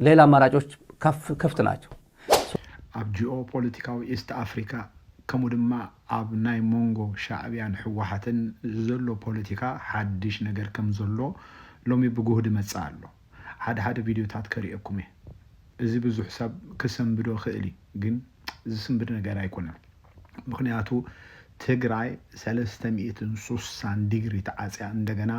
ሌላ አማራጮች ክፍት ናቸው ኣብ ጂኦ ፖለቲካዊ ኢስት አፍሪካ ከሙድማ ኣብ ናይ ሞንጎ ሻዕቢያን ሕወሓትን ዘሎ ፖለቲካ ሓድሽ ነገር ከም ዘሎ ሎሚ ብጉህድ መጻ ኣሎ ሓደ ቪዲዮታት ከሪአኩም እዚ ብዙሕ ሰብ ክሰንብዶ ክእሊ ግን ዝስንብድ ነገር ኣይኮነን ምክንያቱ ትግራይ 360 ዲግሪ ተዓጽያ እንደገና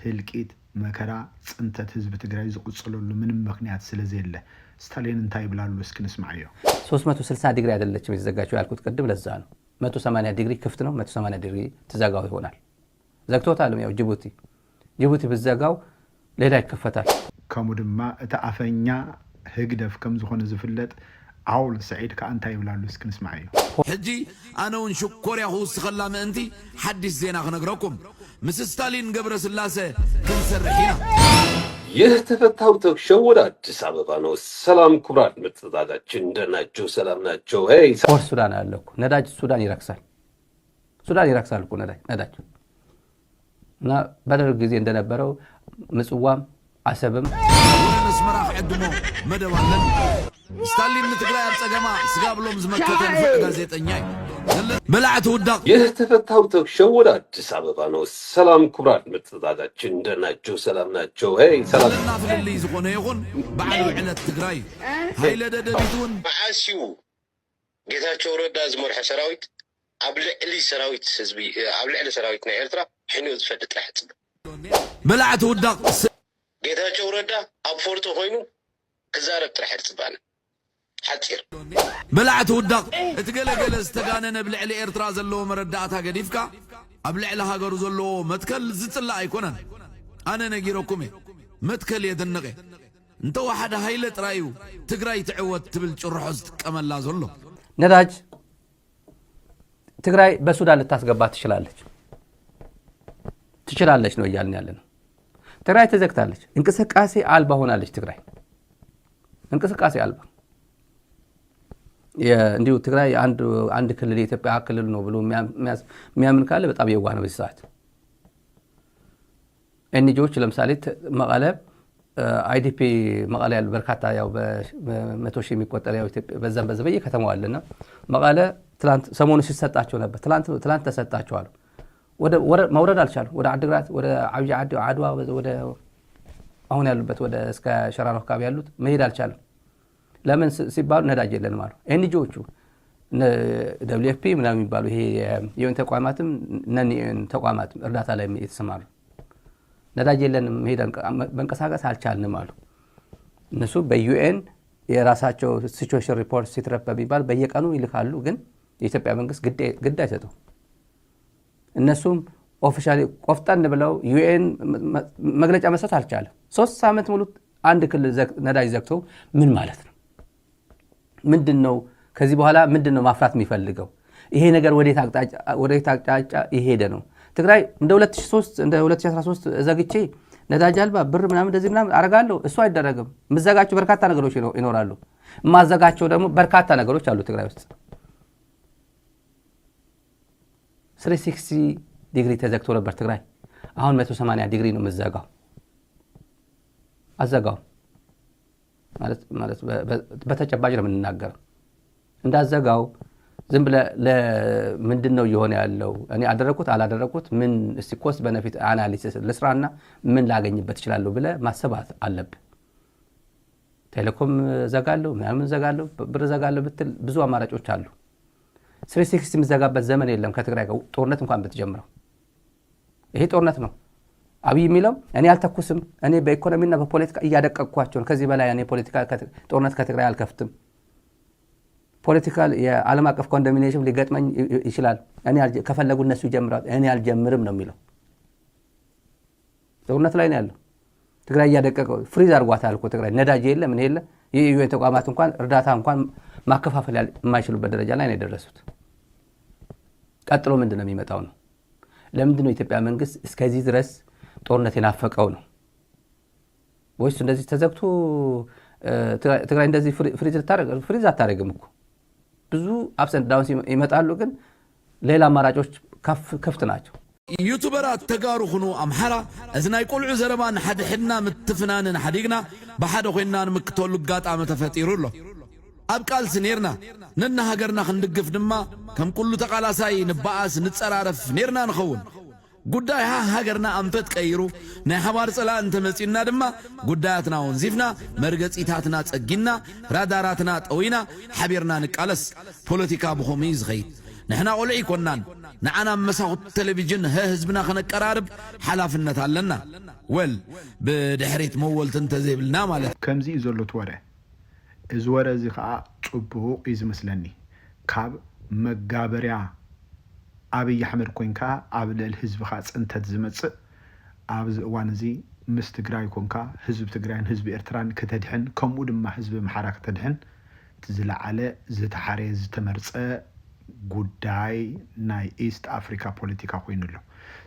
ህልቂት መከራ ጽንተት ህዝብ ትግራይ ዝቁጽለሉ ምንም ምክንያት ስለዘለ ስታሊን እንታይ ብላሉ እስኪ ንስማዕዮ 360 ዲግሪ አይደለችም የተዘጋጀው ያልኩት ቅድም ለዛ ነው 180 ዲግሪ ክፍት ነው 180 ዲግሪ ተዘጋው ይሆናል ዘግቶታል ያው ጅቡቲ ብዘጋው ሌላ ይከፈታል ከሙድማ ተአፈኛ ህግደፍ ከም ዝኾነ ዝፍለጥ عول سعيد كأنت يبلالو اسكن اسمعيه حجي أنا ونشكر يا هو سخلا أنتي حدث زينا خنقركم مس ستالين قبر سلاسة كنسرحينا يهتفتاو شورا تسابقانو السلام كبرات متضادات جندنا جو سلامنا جو هاي فور السودان قال لكم نداج السودان يركسال لكم نداج نا بدل الجزء عندنا برو مسوام عسبم نسمراح عدمو مدوالن ستالين نتقرأ بسجما سقابلهم زمكتين في غازيتنياي بلعت ودق يهتفتاو شورا تسابقانو السلام كبرات متضادات جندنا جو سلامنا جو هاي سلام لنا في اللي يزغونه يغن بعد على التقراي هاي لدى دبيتون معاسيو جيتاچو ردا زمر حسراويت ابلعلي سراويت حزبي ابلعلي سراويتنا ኤርትራ حنو ዝፈድጥ ላሕጽ بلعت ودق جيتاچو ردا اب فورتو ሆይኑ كزارب ጥራሕ ጽባነ حصير بلعت ودق اتقلقل استغانن بلعلي ኤርትራ ዘሎ መረዳእታ ገዲፍካ ابلعلي هاገሩ ዘሎ መትከል ዝጽላ ኣይኮነን انا نغيركم متكل يدنقه انت واحد هايله ጥራዩ ትግራይ ትዕወት ትብል ጭርሖ ዝጥቀመላ ዘሎ ነዳጅ ትግራይ በሱዳን ልታስገባ ትችላለች ነው ይያልን ያለነው ትግራይ ተዘግታለች እንቅስቃሴ አልባ ሆናለች ትግራይ እንቅስቃሴ አልባ እንዲሁ ትግራይ አንድ ክልል የኢትዮጵያ ክልል ነው ብሎ የሚያምን ካለ በጣም የዋህ ነው በዚህ ሰዓት ኤንጂኦዎች ለምሳሌ መቀለ አይዲፒ መቀለ ያሉ በርካታ ያው በመቶ ሺህ የሚቆጠር ያው ኢትዮጵያ በዛም በዘበየ ከተማው አለና መቀለ ትላንት ሰሞኑ ሲሰጣቸው ነበር ትላንት ተሰጣቸው አሉ ወደ መውረድ አልቻሉ ወደ አድግራት ወደ አድዋ ወደ አሁን ያሉበት ወደ እስከ ሸራሮ አካባቢ ያሉት መሄድ አልቻለም ለምን ሲባሉ ነዳጅ የለንም አሉ ኤንጂኦዎቹ WFP ምናምን የሚባሉ ይሄ የዩኤን ተቋማትም ነን ተቋማትም እርዳታ ላይ የተሰማሩ ነዳጅ የለንም መሄድ መንቀሳቀስ አልቻልንም አሉ እነሱ በዩኤን የራሳቸው ሲቹዌሽን ሪፖርት ሲትረፕ በሚባል በየቀኑ ይልካሉ ግን የኢትዮጵያ መንግስት ግድ አይሰጠው እነሱም ኦፊሻሊ ቆፍጣን ብለው ዩኤን መግለጫ መስጠት አልቻለም 3 ሳምንት ሙሉ አንድ ክልል ነዳጅ ዘግቶ ምን ማለት ነው ምንድነው ከዚህ በኋላ ምንድነው ማፍራት የሚፈልገው ይሄ ነገር ወዴት አቅጣጫ ይሄደ ነው ትግራይ እንደ 2003 እንደ 2013 ዘግቼ ነዳጅ አልባ ብር ምናምን እንደዚህ ምናምን አረጋለሁ እሱ አይደረግም መዘጋቸው በርካታ ነገሮች ይኖራሉ ማዘጋቸው ደግሞ በርካታ ነገሮች አሉ ትግራይ ውስጥ 360 ዲግሪ ተዘግቶ ነበር ትግራይ አሁን 180 ዲግሪ ነው መዘጋው አዘጋው ማለት በተጨባጭ ነው የምንናገረው እንዳዘጋው ዝም ብለ ለምንድነው ይሆነ ያለው እኔ አላደረኩት ምን እስቲ ኮስት ቤኔፊት አናሊሲስ ለስራና ምን ላገኝበት ይችላል ብለ ማሰባት አለብህ ቴሌኮም ዘጋለው ምናምን ዘጋለው ብር ዘጋለው ብትል ብዙ አማራጮች አሉ 360 ምዘጋበት ዘመን የለም ከትግራይ ጋር ጦርነት እንኳን በተጀመረው ይሄ ጦርነት ነው አብይ የሚለው እኔ አልተኩስም እኔ በኢኮኖሚና በፖለቲካ እያደቀቅኳቸው ከዚህ በላይ እኔ ፖለቲካ ጦርነት ከትግራይ አልከፍትም ፖለቲካል የዓለም አቀፍ ኮንዶሚኔሽን ሊገጥመኝ ይችላል እኔ ከፈለጉ እነሱ ይጀምራሉ እኔ አልጀምርም ነው የሚለው ጦርነት ላይ ነው ያለው ትግራይ እያደቀቀው ፍሪዝ አርጓታል እኮ ትግራይ ነዳጅ የለም ምን የለ የዩኤን ተቋማት እንኳን እርዳታ እንኳን ማከፋፈል የማይችሉበት ደረጃ ላይ ነው የደረሱት ቀጥሎ ምንድነው የሚመጣው ነው ለምንድነው ኢትዮጵያ መንግስት እስከዚህ ድረስ ጦርነት የናፈቀው ነው ወይስ እንደዚህ ተዘግቶ ትግራይ እንደዚህ ፍሪዝ አታረግም እኮ ብዙ አፕሰንት ዳውንስ ይመጣሉ ግን ሌላ አማራጮች ክፍት ናቸው يوتيوبرات تجارو خنو أمحرا أزنا يقولوا زربان حد حدنا متفنان حديقنا بحد خوينا مكتول لقات عم تفتيروا له أبقال سنيرنا ننا هجرنا خندقف دما كم كله تقالا ساي نبعاس نتصرف نيرنا نخون قداي هاجرنا أمفت كيرو نحوار صلاة أنت مسينا دما قداياتنا ونزيفنا مرقص إتاتنا تسجينا راداراتنا تقوينا حبيرنا نكالس بوليتيكا بخوميز غيت نحنا قولعي كونان نعنا مساق التلفزيون هزبنا خنق قرارب حلافنا تعلنا بدحريت مول تنتزيب لنا مالت كمزي زولو توري ازورا زي خاء صبوق يزمسلني كاب مقابريا أبي يحمر كوينكا أبل الحزب خاص أنت تزمت أبز وانزي مستقراي كونكا حزب تقراين حزب إرتران كتدحن كمود ما حزب محرك تدحن تزلع على زت حريز تمرص ጉዳይ ናይ ኢስት አፍሪካ ፖለቲካ ኮይኑሎ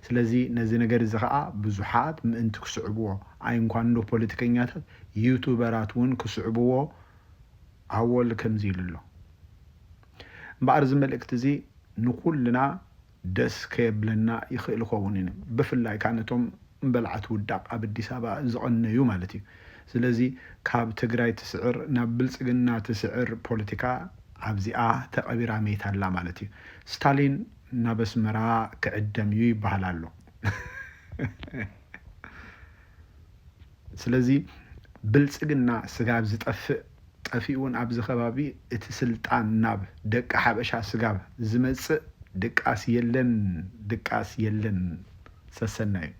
ስለዚህ ነዚ ነገር ዝኸአ ብዙሓት ምእንቲ ክስዕብዎ አይ እንኳን ዶ ፖለቲከኛታት ዩቲዩበራት ውን ክስዕብዎ አወል ከምዚ ይልሎ ባር ዝመልእክት እዚ ንኩልና ደስ ከብለና ይኽእል ኾውን ይነ ብፍላይ ካነቶም በልዓት ውዳቅ ኣብ አዲስ አበባ ዝቀነዩ ማለት እዩ ስለዚህ ካብ ትግራይ ትስዕር ናብ ብልጽግና ትስዕር ፖለቲካ أبزئة تقبير عميت الله مالتي ستالين نبس مرا كعدم يوي بحلالو سلازي بلصقنا سغاب طفيون ابز خبابي اتسلطان ناب دق حبشا سغاب زمص دقاس يلن سسناي